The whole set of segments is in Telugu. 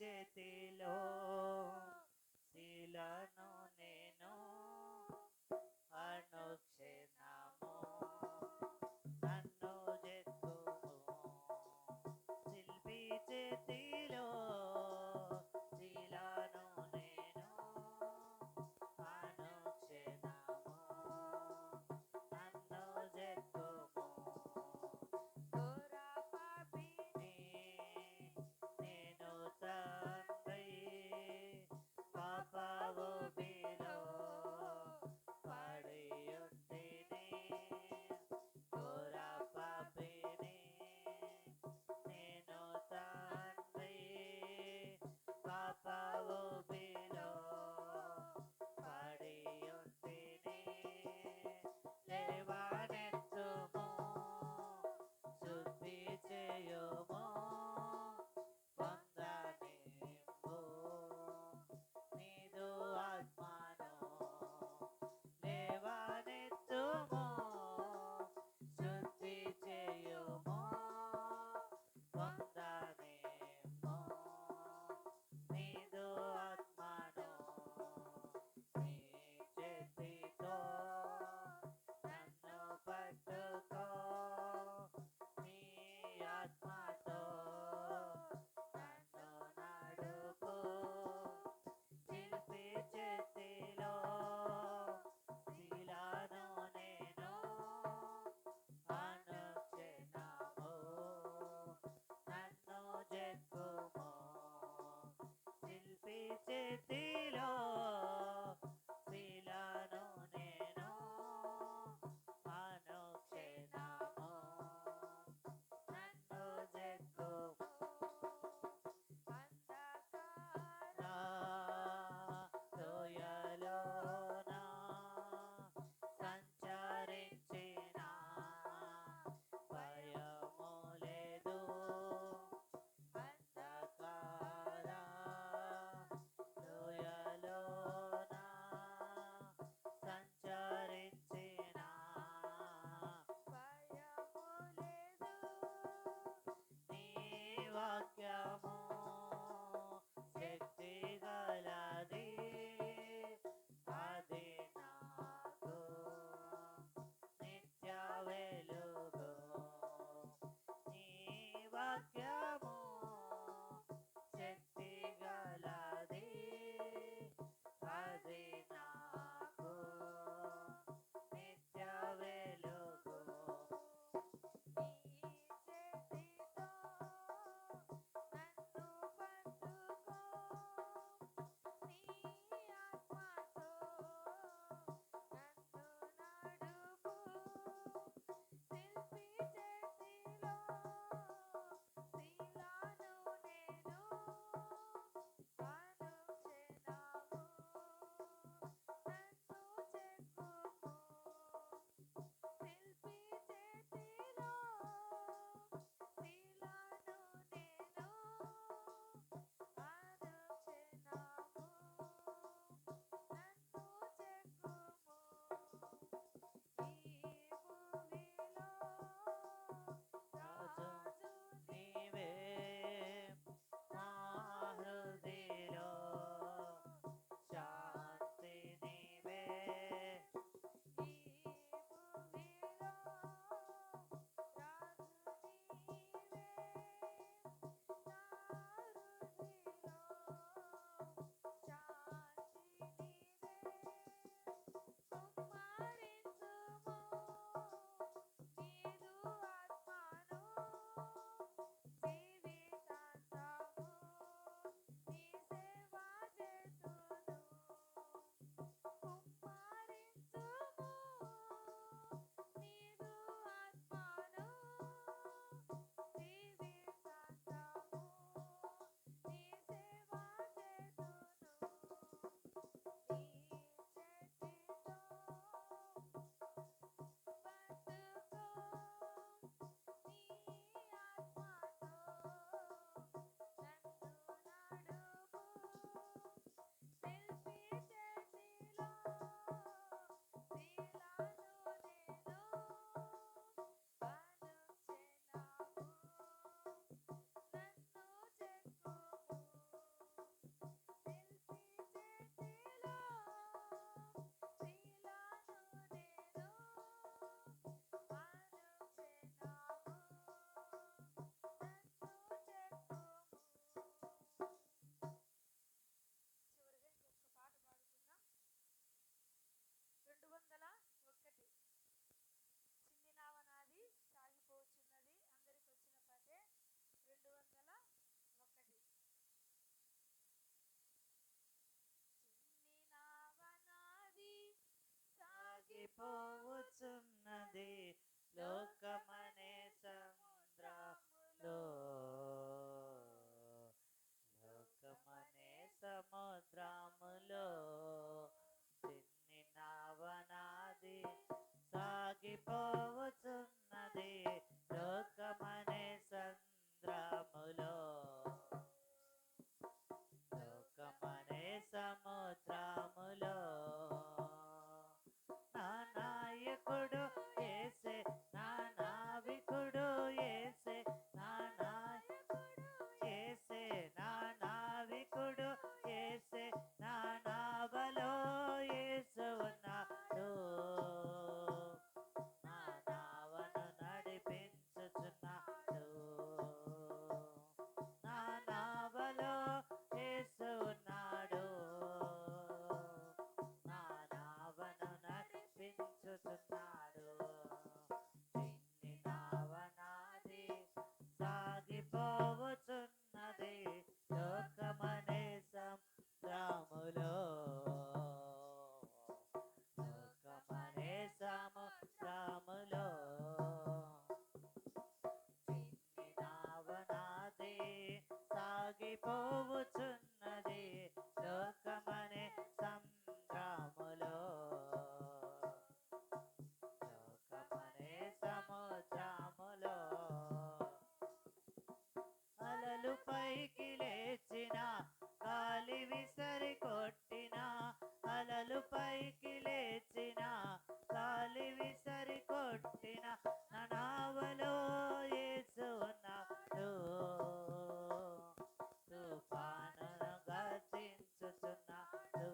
చేతిలో శిలను నేను అనుక్షణము నన్ను జెత్తుము శిల్పి చేతిలో శిలను నేను అనుక్షణము నన్ను జెత్తుము ఘోర పాపిని నేను తండ్రి పాపవు బిలో పడియుంటిని ఘోర పాపిని నేను తండ్రి పాపవు బిలో పడియుంటిని లేవనెత్తుము శుద్ధి చేయుము పొందనిమ్ము నీదు ఆత్మను లేవనెత్తుము శుద్ధి చేయుము పొందనిమ్ము సాగిపోవచ్చున్నది లోకమనే సంద్రములో, లోకమనే సముద్రములో చిన్ని నావనాది సాగిపోవచ్చున్నది లోకమనే సంద్రములో, లోకమనే సముద్రములో నా నాయకుడు యేసే, నా నావికుడు యేసే, నా యేసే, నా నావికుడు యేసే, నా నావలో యేసు ఉన్నాడు, నా నావను నడిపించుచున్నాడు, నా నావలో యేసు ఉన్నాడు, నా నావను నడిపించుచున్నాడు, చిన్ని నావనాది సాగిపోవచ్చున్నది లోకమనే సంద్రములో, లోకమనే సముద్రములో చిన్ని నావనాది సాగిపోవచ్చున్నది లోకమనే సంద్రములో, లోకమనే సముద్రములో అలలు పైకి లేచిన గాలి విసరి కొట్టిన, అలలు పైకి లేచిన గాలి విసరి కొట్టిన నా నావలో యేసు ఉన్నాడు, తుఫానును గర్జించుచున్నాడు,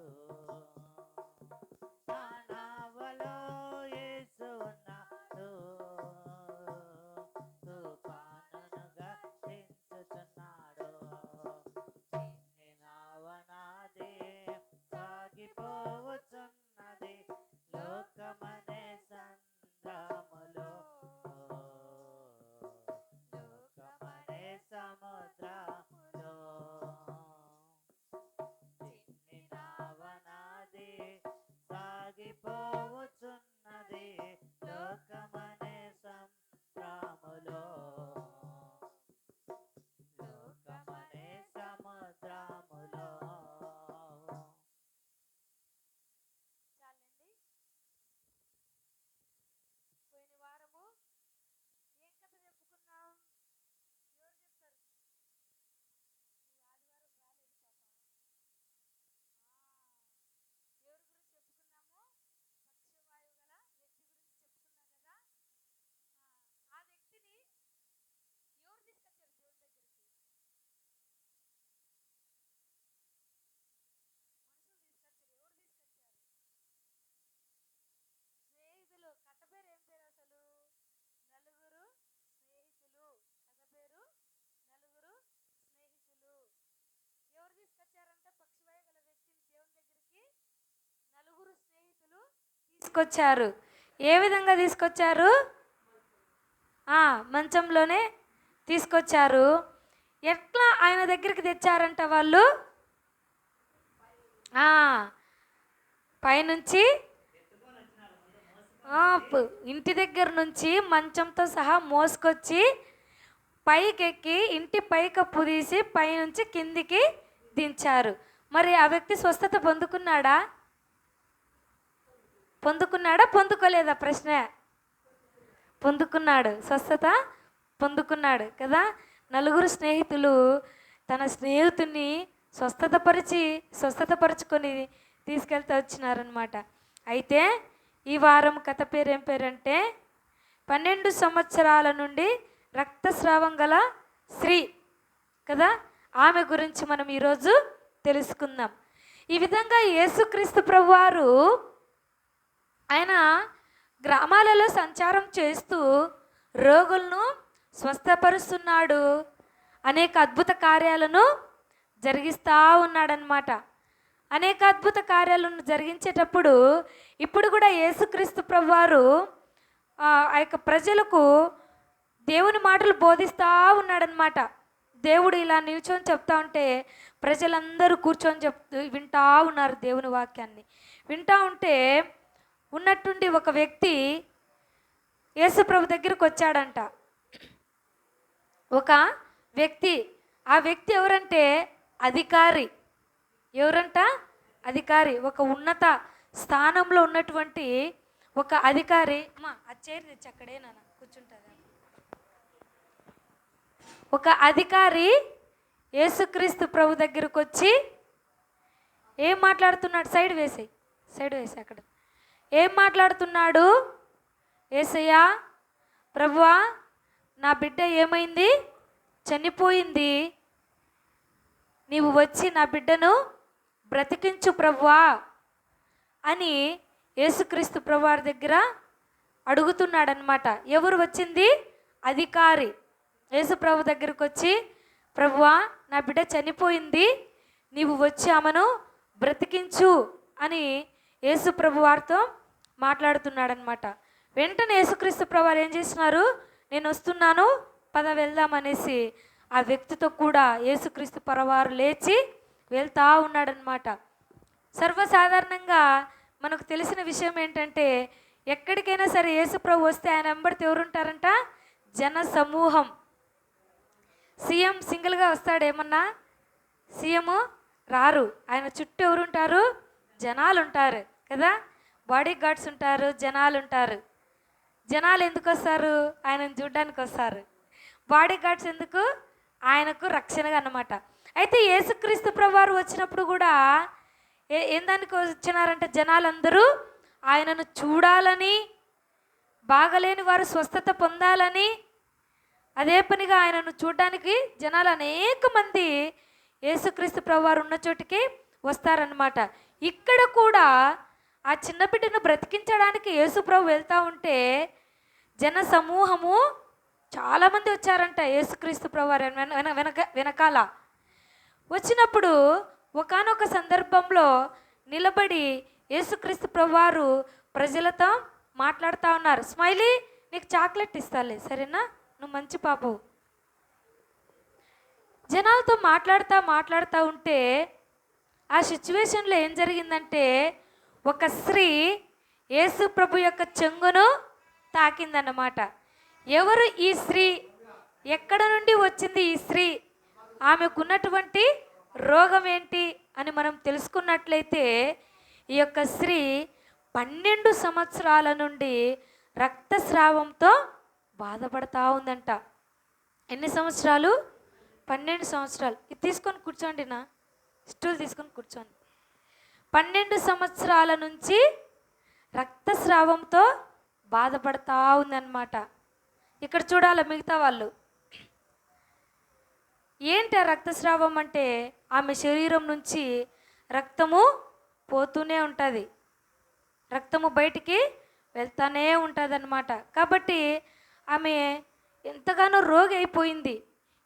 నా నావలో యేసు ఉన్నాడు, తుఫానును గర్జించుచున్నాడు, చిన్ని నావనాది సాగిపోవచ్చున్నది లోకమనే సంద్రములో, లోకమనే సముద్రములో చిన్ని నావనాది సాగిపోవచ్చున్నది లోకమనే సంద్రములో, లోకమనే సముద్రములో. చాలండి. పోయిన వారము ఏం కథ చెప్పుకున్నాం? ఎవరు చెప్తారు? ఈ ఆదివారం రాలేదు పాప. ఎవరి గురించి చెప్పుకున్నాము? పక్షవాయువు గల వ్యక్తి గురించి చెప్పుకున్నాం కదా. ఆ వ్యక్తిని ఎవరు తీసుకొచ్చారు దేవుని దగ్గరికి? మనుషులు తీసుకొచ్చారు. ఎవరు తీసుకొచ్చారు? స్నేహితులు. కథ పేరు ఏం పేరు అసలు? నలుగురు స్నేహితులు. కథ పేరు నలుగురు స్నేహితులు. ఎవరు తీసుకొచ్చారంట పక్షవాయు గల వ్యక్తిని దేవుని దగ్గరికి? నలుగురు స్నేహితులు తీసుకొచ్చారు. ఏ విధంగా తీసుకొచ్చారు? మంచంలోనే తీసుకొచ్చారు. ఎట్లా ఆయన దగ్గరికి తెచ్చారంట వాళ్ళు? పైనుంచి ఇంటి దగ్గర నుంచి మంచంతో సహా మోసుకొచ్చి పైకెక్కి ఇంటి పైకప్పు తీసి పైనుంచి కిందికి దించారు. మరి ఆ వ్యక్తి స్వస్థత పొందుకున్నాడా? పొందుకోలేదా? ప్రశ్న. పొందుకున్నాడు. స్వస్థత పొందుకున్నాడు కదా. నలుగురు స్నేహితులు తన స్నేహితుని స్వస్థతపరుచుకొని తీసుకెళ్తూ వచ్చినారనమాట. అయితే ఈ వారం కథ పేరు ఏం పేరంటే 12 సంవత్సరాల నుండి రక్తస్రావం గల స్త్రీ కదా. ఆమె గురించి మనం ఈరోజు తెలుసుకుందాం. ఈ విధంగా యేసుక్రీస్తు ప్రభువారు ఆయన గ్రామాలలో సంచారం చేస్తూ రోగులను స్వస్థపరుస్తున్నాడు. అనేక అద్భుత కార్యాలను జరిగిస్తూ ఉన్నాడనమాట. అనేక అద్భుత కార్యాలను జరిగించేటప్పుడు ఇప్పుడు కూడా యేసుక్రీస్తు ప్రభువారు ఆ యొక్క ప్రజలకు దేవుని మాటలు బోధిస్తూ ఉన్నాడనమాట. దేవుడు ఇలా నిల్చొని చెప్తా ఉంటే ప్రజలందరూ కూర్చొని వింటూ ఉన్నారు దేవుని వాక్యాన్ని. వింటూ ఉంటే ఉన్నట్టుండి ఒక వ్యక్తి యేసుప్రభు దగ్గరికి వచ్చాడంట. ఒక వ్యక్తి, ఆ వ్యక్తి ఎవరంటే అధికారి. ఎవరంట? అధికారి. ఒక ఉన్నత స్థానంలో ఉన్నటువంటి ఒక అధికారి. అమ్మా ఆ చైర్ తెచ్చి అక్కడే నాన్న కూర్చుంటుంది. ఒక అధికారి యేసుక్రీస్తు ప్రభు దగ్గరకు వచ్చి ఏం మాట్లాడుతున్నాడు? సైడ్ వేసి అక్కడ ఏం మాట్లాడుతున్నాడు? యేసయ్యా, ప్రభువా, నా బిడ్డ ఏమైంది? చనిపోయింది. నీవు వచ్చి నా బిడ్డను బ్రతికించు ప్రభువా అని యేసుక్రీస్తు ప్రభువారి దగ్గర అడుగుతున్నాడనమాట. ఎవరు వచ్చింది? అధికారి. యేసు ప్రభు దగ్గరకు వచ్చి, ప్రభువా, నా బిడ్డ చనిపోయింది, నీవు వచ్చి ఆమెను బ్రతికించు అని యేసు ప్రభు వారితో మాట్లాడుతున్నాడనమాట. వెంటనే యేసుక్రీస్తు ప్రభువారు ఏం చేస్తున్నారు? నేను వస్తున్నాను, పద వెళ్దామనేసి ఆ వ్యక్తితో కూడా యేసుక్రీస్తు ప్రభువారు లేచి వెళ్తా ఉన్నాడనమాట. సర్వసాధారణంగా మనకు తెలిసిన విషయం ఏంటంటే, ఎక్కడికైనా సరే యేసు ప్రభు వస్తే ఆయన వెంబడితే ఎవరుంటారంట? జన సమూహం. సీఎం సింగిల్గా వస్తాడేమన్నా? సీఎం రారు. ఆయన చుట్టూ ఎవరుంటారు? జనాలు ఉంటారు కదా. బాడీ గార్డ్స్ ఉంటారు, జనాలు ఉంటారు. జనాలు ఎందుకు వస్తారు? ఆయనను చూడడానికి వస్తారు. బాడీ గార్డ్స్ ఎందుకు? ఆయనకు రక్షణగా అన్నమాట. అయితే యేసుక్రీస్తు ప్రభువారు వచ్చినప్పుడు కూడా ఏందానికి వచ్చినారంటే, జనాలందరూ ఆయనను చూడాలని, బాగలేని వారు స్వస్థత పొందాలని, అదే పనిగా ఆయనను చూడడానికి జనాలు అనేక మంది యేసుక్రీస్తు ప్రభువారు ఉన్న చోటికి వస్తారనమాట. ఇక్కడ కూడా ఆ చిన్న బిడ్డను బ్రతికించడానికి యేసు ప్రభు వెళ్తూ ఉంటే జన సమూహము చాలామంది వచ్చారంట యేసుక్రీస్తు ప్రభువారు వెనకాల. వచ్చినప్పుడు ఒకానొక సందర్భంలో నిలబడి యేసుక్రీస్తు ప్రభువారు ప్రజలతో మాట్లాడుతూ ఉన్నారు. స్మైలీ, నీకు చాక్లెట్ ఇస్తాలే, సరేనా? నువ్వు మంచి పాపవు. జనాలతో మాట్లాడుతూ ఉంటే ఆ సిచ్యువేషన్లో ఏం జరిగిందంటే, ఒక స్త్రీ యేసు ప్రభు యొక్క చెంగును తాకిందన్నమాట. ఎవరు ఈ స్త్రీ? ఎక్కడ నుండి వచ్చింది ఈ స్త్రీ? ఆమెకున్నటువంటి రోగం ఏంటి అని మనం తెలుసుకున్నట్లయితే, ఈ యొక్క స్త్రీ 12 సంవత్సరాల నుండి రక్తస్రావంతో బాధపడతా ఉందంట. ఎన్ని సంవత్సరాలు? 12 సంవత్సరాలు. ఇది తీసుకొని కూర్చోండి, నా స్టూల్ తీసుకొని కూర్చోండి. 12 సంవత్సరాల నుంచి రక్తస్రావంతో బాధపడతా ఉందన్నమాట. ఇక్కడ చూడాలి మిగతా వాళ్ళు. ఏంటి ఆ రక్తస్రావం అంటే? ఆమె శరీరం నుంచి రక్తము పోతూనే ఉంటుంది, రక్తము బయటికి వెళ్తానే ఉంటుంది అన్నమాట. కాబట్టి ఆమె ఎంతగానో రోగి అయిపోయింది.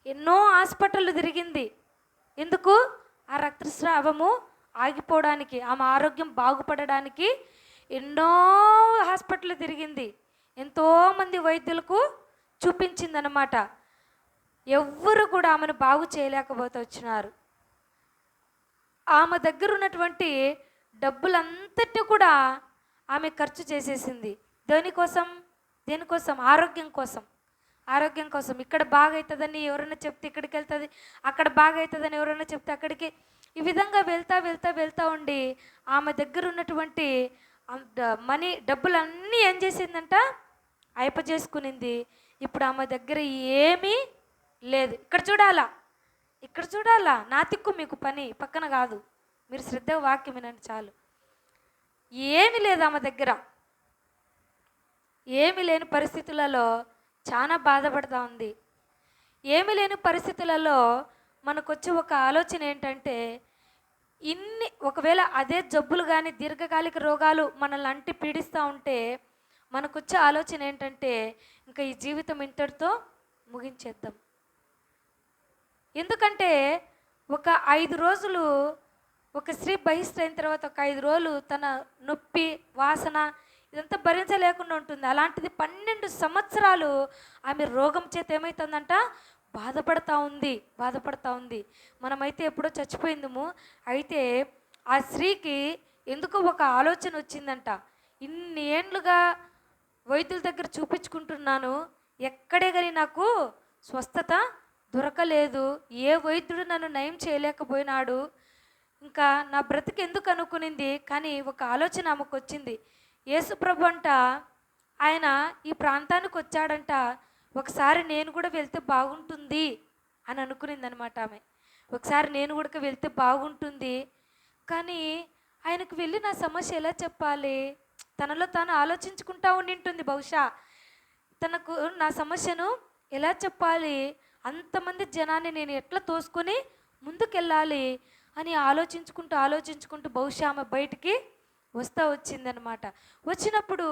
ఎన్నో హాస్పిటళ్ళు తిరిగింది. ఎందుకు? ఆ రక్తస్రావము ఆగిపోవడానికి, ఆమె ఆరోగ్యం బాగుపడడానికి ఎన్నో హాస్పిటల్ తిరిగింది. ఎంతోమంది వైద్యులకు చూపించిందనమాట. ఎవ్వరు కూడా ఆమెను బాగు చేయలేకపోతే వచ్చినారు. ఆమె దగ్గర ఉన్నటువంటి డబ్బులంతటినీ కూడా ఆమె ఖర్చు చేసేసింది. దేనికోసం? ఆరోగ్యం కోసం. ఇక్కడ బాగా అవుతుందని ఎవరైనా చెప్తే ఇక్కడికి వెళ్తుంది, అక్కడ బాగా అవుతుందని ఎవరైనా చెప్తే అక్కడికి. ఈ విధంగా వెళ్తా ఉండి ఆమె దగ్గర ఉన్నటువంటి డబ్బులన్నీ ఏం చేసిందంట? అయిపోజేసుకునింది. ఇప్పుడు ఆమె దగ్గర ఏమీ లేదు. ఇక్కడ చూడాలా, నా తిక్కు మీకు పని, పక్కన కాదు. మీరు శ్రద్ధగా వాక్యం వినండి చాలు. ఏమీ లేదు ఆమె దగ్గర. ఏమీ లేని పరిస్థితులలో చాలా బాధపడుతూ ఉంది. ఏమీ లేని పరిస్థితులలో మనకొచ్చే ఒక ఆలోచన ఏంటంటే, ఒకవేళ అదే జబ్బులు కానీ దీర్ఘకాలిక రోగాలు మనల్ని అంటి పీడిస్తూ ఉంటే మనకొచ్చే ఆలోచన ఏంటంటే, ఇంకా ఈ జీవితం ఇంతటితో ముగించేద్దాం. ఎందుకంటే ఒక 5 రోజులు ఒక స్త్రీ బహిష్ఠైన తర్వాత ఒక 5 రోజులు తన నొప్పి, వాసన ఇదంతా భరించలేకుండా ఉంటుంది. అలాంటిది 12 సంవత్సరాలు ఆమె రోగం చేత ఏమవుతుందంట? బాధపడతా ఉంది. మనమైతే ఎప్పుడో చచ్చిపోయిందము. అయితే ఆ స్త్రీకి ఎందుకో ఒక ఆలోచన వచ్చిందంట. ఇన్ని ఏండ్లుగా వైద్యుల దగ్గర చూపించుకుంటున్నాను, ఎక్కడే కానీ నాకు స్వస్థత దొరకలేదు. ఏ వైద్యుడు నన్ను నయం చేయలేకపోయినాడు. ఇంకా నా బ్రతికి ఎందుకు అనుకునింది. కానీ ఒక ఆలోచన ఆమెకు వచ్చింది. యేసుప్రభు అంట ఆయన ఈ ప్రాంతానికి వచ్చాడంట, ఒకసారి నేను కూడా వెళ్తే బాగుంటుంది అని అనుకునింది అనమాట ఆమె. ఒకసారి నేను కూడా వెళ్తే బాగుంటుంది. కానీ ఆయనకు వెళ్ళి నా సమస్య ఎలా చెప్పాలి, తనలో తాను ఆలోచించుకుంటా ఉండింటుంది బహుశా. తనకు నా సమస్యను ఎలా చెప్పాలి, అంతమంది జనాన్ని నేను ఎట్లా తోసుకొని ముందుకెళ్ళాలి అని ఆలోచించుకుంటూ బహుశా ఆమె బయటికి వచ్చిందనమాట. వచ్చినప్పుడు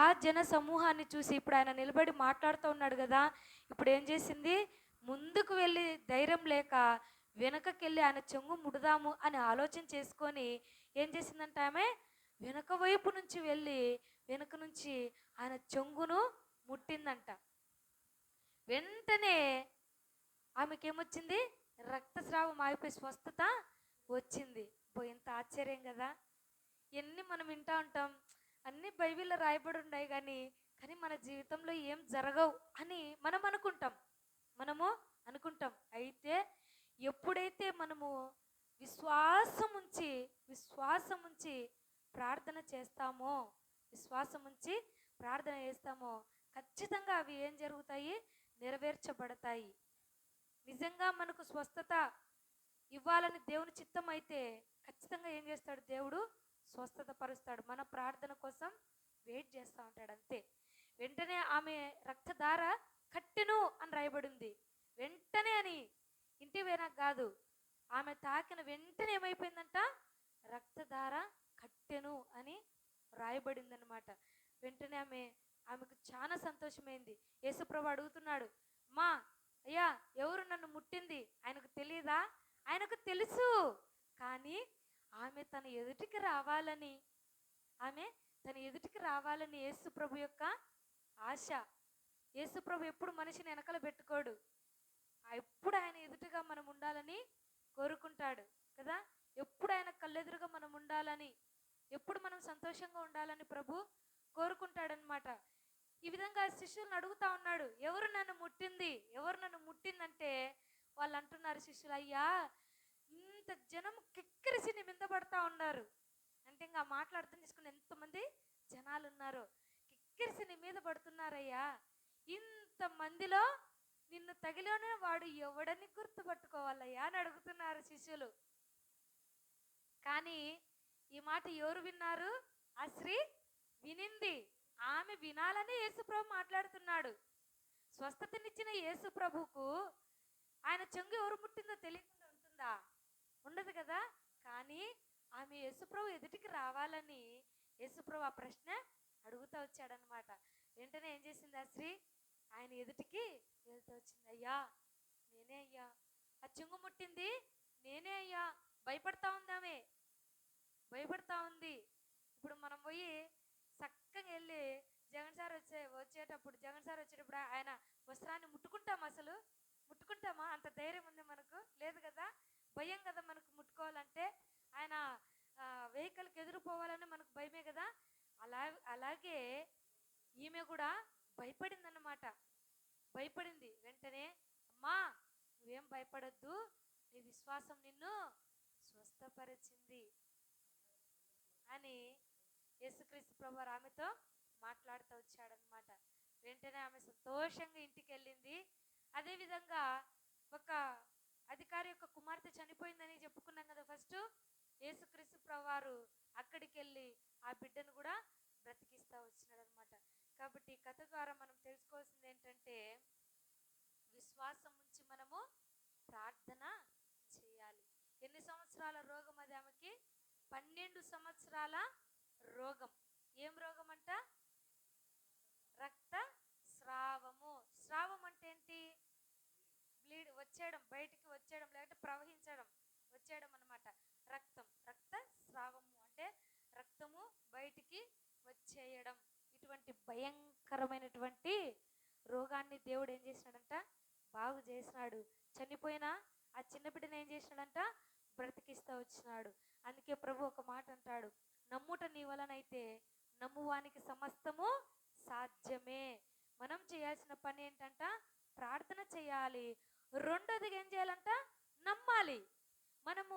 ఆ జన సమూహాన్ని చూసి ఇప్పుడు ఆయన నిలబడి మాట్లాడుతూ ఉన్నాడు కదా, ఇప్పుడు ఏం చేసింది, ముందుకు వెళ్ళి ధైర్యం లేక వెనకకి వెళ్ళి ఆయన చెంగు ముడదాము అని ఆలోచన చేసుకొని ఏం చేసిందంటే ఆమె వెనక వైపు నుంచి వెళ్ళి వెనక నుంచి ఆయన చెంగును ముట్టిందంట. వెంటనే ఆమెకేమొచ్చింది, రక్తస్రావం ఆగిపోయి స్వస్థత వచ్చింది. ఎంత ఆశ్చర్యం కదా. ఎన్ని మనం వింటా ఉంటాం, అన్ని బైబిల్లో రాయబడి ఉన్నాయి, కానీ మన జీవితంలో ఏం జరగవు అని మనము అనుకుంటాం. అయితే ఎప్పుడైతే మనము విశ్వాసం ఉంచి ప్రార్థన చేస్తామో, ఖచ్చితంగా అవి ఏం జరుగుతాయి, నెరవేర్చబడతాయి. నిజంగా మనకు స్వస్థత ఇవ్వాలని దేవుని చిత్తం అయితే ఖచ్చితంగా ఏం చేస్తాడు, దేవుడు స్వస్థత పరుస్తాడు. మన ప్రార్థన కోసం వెయిట్ చేస్తూ ఉంటాడు అంతే. వెంటనే ఆమె రక్తధార కట్టెను అని రాయబడింది. వెంటనే అని ఇంటి వెనక కాదు, ఆమె తాకిన వెంటనే ఏమైపోయిందంట, రక్తధార కట్టెను అని రాయబడింది అనమాట. వెంటనే ఆమెకు చాలా సంతోషమైంది. యేసుప్రభు అడుగుతున్నాడు, మా అయ్యా ఎవరు నన్ను ముట్టింది, ఆయనకు తెలియదా? ఆయనకు తెలుసు. కానీ ఆమె తన ఎదుటికి రావాలని యేసుప్రభు యొక్క ఆశ. యేసుప్రభు ఎప్పుడు మనిషిని వెనకల పెట్టుకోడు, ఎప్పుడు ఆయన ఎదుటిగా మనం ఉండాలని కోరుకుంటాడు కదా. ఎప్పుడు ఆయన కళ్ళెదురుగా మనం ఉండాలని, ఎప్పుడు మనం సంతోషంగా ఉండాలని ప్రభు కోరుకుంటాడనమాట. ఈ విధంగా శిష్యులను అడుగుతా ఉన్నాడు, ఎవరు నన్ను ముట్టిందంటే వాళ్ళు అంటున్నారు, శిష్యులు, అయ్యా ఇంత జనం కిక్కిరిసి నీ మీద పడతా ఉన్నారు అంటే, ఇంకా మాట్లాడుతూ తీసుకుని ఎంతమంది జనాలు ఉన్నారో కిక్కిరిసి నీ మీద పడుతున్నారయ్యా, ఇంతమందిలో నిన్ను తగిలిన వాడు ఎవడని గుర్తుపట్టుకోవాలయ్యా అని అడుగుతున్నారు శిష్యులు. కానీ ఈ మాట ఎవరు విన్నారు? ఆ స్త్రీ వినింది. ఆమె వినాలని యేసుప్రభు మాట్లాడుతున్నాడు. స్వస్థతనిచ్చిన యేసుప్రభుకు ఆయన చెంగు ఎవరు ముట్టిందో తెలియకుండా ఉంటుందా? ఉండదు కదా. కానీ ఆమె యేసుప్రభు ఎదుటికి రావాలని యేసుప్రభు ఆ ప్రశ్న అడుగుతూ వచ్చాడనమాట. వెంటనే ఏం చేసింది ఆ స్త్రీ, ఆయన ఎదుటికి వెళ్తూ వచ్చింది. అయ్యా నేనే అయ్యా, ఆ చెంగు ముట్టింది నేనే అయ్యా. భయపడతా ఉంది. ఇప్పుడు మనం పోయి చక్కగా వెళ్ళి జగన్ సార్ వచ్చేటప్పుడు ఆయన వస్త్రాన్ని ముట్టుకుంటామా? అంత ధైర్యం ఉంది మనకు? లేదు కదా. భయం కదా మనకు ముట్టుకోవాలంటే. ఆయన వెహికల్కి ఎదురుపోవాలని మనకు భయమే కదా. అలాగే ఈమె కూడా భయపడింది. వెంటనే, అమ్మా నువ్వేం భయపడద్దు, నీ విశ్వాసం నిన్ను స్వస్థపరిచింది అని యేసుక్రీస్తు ప్రభువారు ఆమెతో మాట్లాడుతూ వచ్చాడనమాట. వెంటనే ఆమె సంతోషంగా ఇంటికి వెళ్ళింది. అదేవిధంగా ఒక అధికారి యొక్క కుమార్తె చనిపోయిందని చెప్పుకున్నాం కదా ఫస్ట్. యేసుక్రీస్తు ప్రభువారు అక్కడికి వెళ్ళి ఆ బిడ్డను కూడా బ్రతికిస్తూ వచ్చినాడనమాట. కాబట్టి ఈ కథ ద్వారా మనం తెలుసుకోవాల్సింది ఏంటంటే, విశ్వాసం ఉంచి మనము ప్రార్థన చేయాలి. ఎన్ని సంవత్సరాల రోగం అది ఆమెకి? 12 సంవత్సరాల రోగం. ఏం రోగం అంట? రక్త స్రావము. స్రావం అంటే ఏంటి? బయటికి వచ్చేయడం, లేకపోతే ప్రవహించడం, వచ్చేయడం అనమాట. రక్త స్రావము అంటే రక్తము బయటికి వచ్చేయడం. ఇటువంటి భయంకరమైనటువంటి రోగాన్ని దేవుడు ఏం చేసినాడంట? బాగు చేసినాడు. చనిపోయిన ఆ చిన్న బిడ్డను ఏం చేసినాడంట? బ్రతికిస్తూ వచ్చినాడు. అందుకే ప్రభు ఒక మాట అంటాడు, నమ్ముట నీ వలనైతే నమ్మువానికి సమస్తము సాధ్యమే. మనం చేయాల్సిన పని ఏంటంట? ప్రార్థన చేయాలి. రెండోదిగా ఏం చేయాలంట? నమ్మాలి. మనము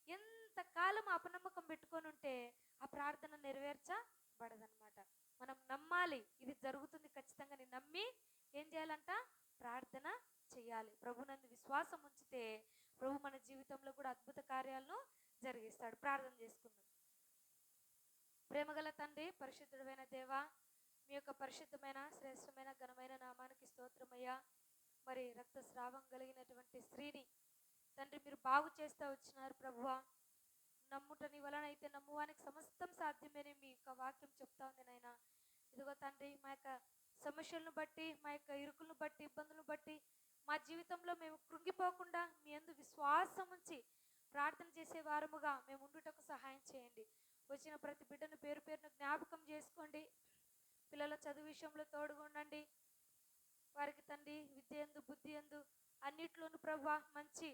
ఎంతకాలం అపనమ్మకం పెట్టుకొని ఉంటే ఆ ప్రార్థన నెరవేర్చబడదన్నమాట. మనం నమ్మాలి, ఇది జరుగుతుంది ఖచ్చితంగా అని నమ్మి ఏం చేయాలంట? ప్రార్థన చేయాలి. ప్రభునందు విశ్వాసం ఉంచితే ప్రభు మన జీవితంలో కూడా అద్భుత కార్యాలను జరిగిస్తాడు. ప్రార్థన చేసుకుందాం. ప్రేమగల తండ్రి, పరిశుద్ధుడైన దేవా, మీ యొక్క పరిశుద్ధమైన శ్రేష్టమైన ఘనమైన నామానికి స్తోత్రమయ్యా. మరి రక్తస్రావం కలిగినటువంటి స్త్రీని తండ్రి మీరు బాగు చేస్తూ వచ్చినారు ప్రభువా. నమ్ముటని వలనైతే నమ్మువానికి సమస్తం సాధ్యమని మీ యొక్క వాక్యం చెప్తా ఉంది నాయన. ఇదిగో తండ్రి, మా యొక్క సమస్యలను బట్టి, మా యొక్క ఇరుకులను బట్టి, ఇబ్బందులను బట్టి మా జీవితంలో మేము కృంగిపోకుండా మీ యందు విశ్వాసం ఉంచి ప్రార్థన చేసే వారముగా మేము ఉండుటకు సహాయం చేయండి. వచ్చిన ప్రతి బిడ్డను పేరు పేరును జ్ఞాపకం చేసుకోండి. పిల్లల చదువు విషయంలో తోడుగా ఉండండి. వారికి తండ్రి విద్య యందు, బుద్ధి యందు అన్నిట్లోనూ ప్రభువా మంచి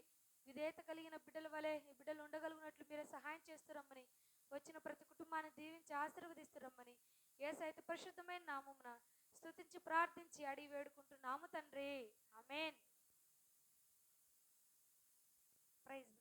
విధేయత కలిగిన బిడ్డల వలె ఈ బిడ్డలు ఉండగలిగినట్లు మీరే సహాయం చేస్తురమ్మని, వచ్చిన ప్రతి కుటుంబాన్ని దీవించి ఆశీర్వదిస్తురమ్మని యేసయ్య పరిశుద్ధమైన నామమున స్తుతించి ప్రార్థించి అడిగి వేడుకుంటున్నాము తండ్రి. ఆమేన్. ప్రైజ్